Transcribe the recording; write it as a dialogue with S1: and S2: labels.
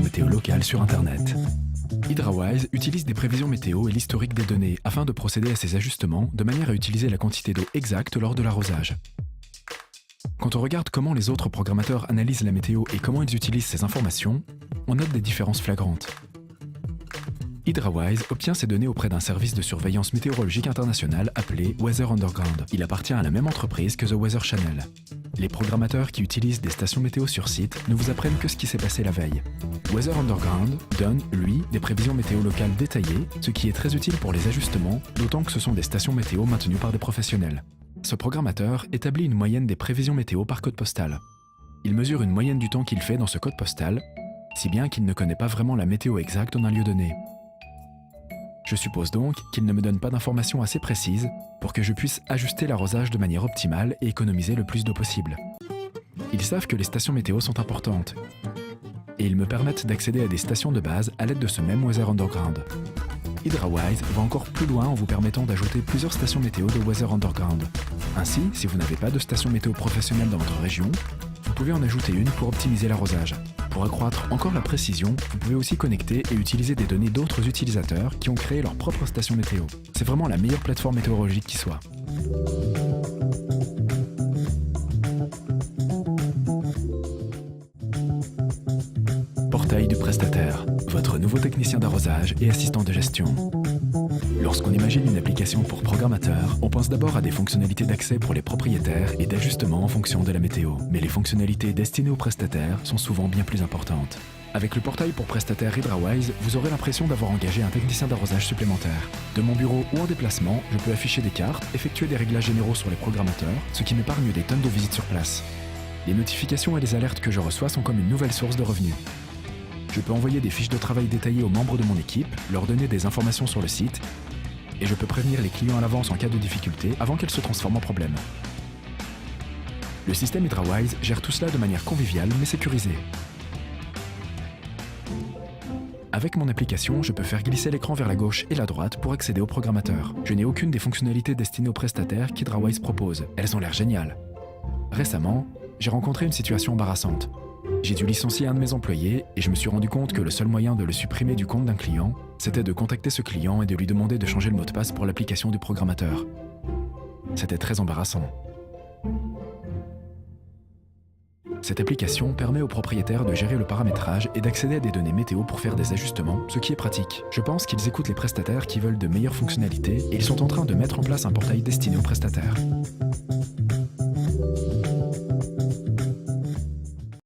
S1: météo locales sur Internet. HydraWise utilise des prévisions météo et l'historique des données afin de procéder à ces ajustements de manière à utiliser la quantité d'eau exacte lors de l'arrosage. Quand on regarde comment les autres programmateurs analysent la météo et comment ils utilisent ces informations, on note des différences flagrantes. HydraWise obtient ces données auprès d'un service de surveillance météorologique international appelé Weather Underground. Il appartient à la même entreprise que The Weather Channel. Les programmateurs qui utilisent des stations météo sur site ne vous apprennent que ce qui s'est passé la veille. Weather Underground donne, lui, des prévisions météo locales détaillées, ce qui est très utile pour les ajustements, d'autant que ce sont des stations météo maintenues par des professionnels. Ce programmateur établit une moyenne des prévisions météo par code postal. Il mesure une moyenne du temps qu'il fait dans ce code postal, si bien qu'il ne connaît pas vraiment la météo exacte en un lieu donné. Je suppose donc qu'il ne me donne pas d'informations assez précises pour que je puisse ajuster l'arrosage de manière optimale et économiser le plus d'eau possible. Ils savent que les stations météo sont importantes et ils me permettent d'accéder à des stations de base à l'aide de ce même Weather Underground. HydraWise va encore plus loin en vous permettant d'ajouter plusieurs stations météo de Weather Underground. Ainsi, si vous n'avez pas de station météo professionnelle dans votre région, vous pouvez en ajouter une pour optimiser l'arrosage. Pour accroître encore la précision, vous pouvez aussi connecter et utiliser des données d'autres utilisateurs qui ont créé leur propre station météo. C'est vraiment la meilleure plateforme météorologique qui soit. Portail du prestataire, votre nouveau technicien d'arrosage et assistant de gestion. Lorsqu'on imagine une application pour programmateurs, on pense d'abord à des fonctionnalités d'accès pour les propriétaires et d'ajustement en fonction de la météo. Mais les fonctionnalités destinées aux prestataires sont souvent bien plus importantes. Avec le portail pour prestataires HydraWise, vous aurez l'impression d'avoir engagé un technicien d'arrosage supplémentaire. De mon bureau ou en déplacement, je peux afficher des cartes, effectuer des réglages généraux sur les programmateurs, ce qui m'épargne des tonnes de visites sur place. Les notifications et les alertes que je reçois sont comme une nouvelle source de revenus. Je peux envoyer des fiches de travail détaillées aux membres de mon équipe, leur donner des informations sur le site, et je peux prévenir les clients à l'avance en cas de difficulté avant qu'elles se transforment en problème. Le système HydraWise gère tout cela de manière conviviale mais sécurisée. Avec mon application, je peux faire glisser l'écran vers la gauche et la droite pour accéder au programmateur. Je n'ai aucune des fonctionnalités destinées aux prestataires qu'HydraWise propose. Elles ont l'air géniales. Récemment, j'ai rencontré une situation embarrassante. J'ai dû licencier un de mes employés et je me suis rendu compte que le seul moyen de le supprimer du compte d'un client, c'était de contacter ce client et de lui demander de changer le mot de passe pour l'application du programmateur. C'était très embarrassant. Cette application permet aux propriétaires de gérer le paramétrage et d'accéder à des données météo pour faire des ajustements, ce qui est pratique. Je pense qu'ils écoutent les prestataires qui veulent de meilleures fonctionnalités et ils sont en train de mettre en place un portail destiné aux prestataires.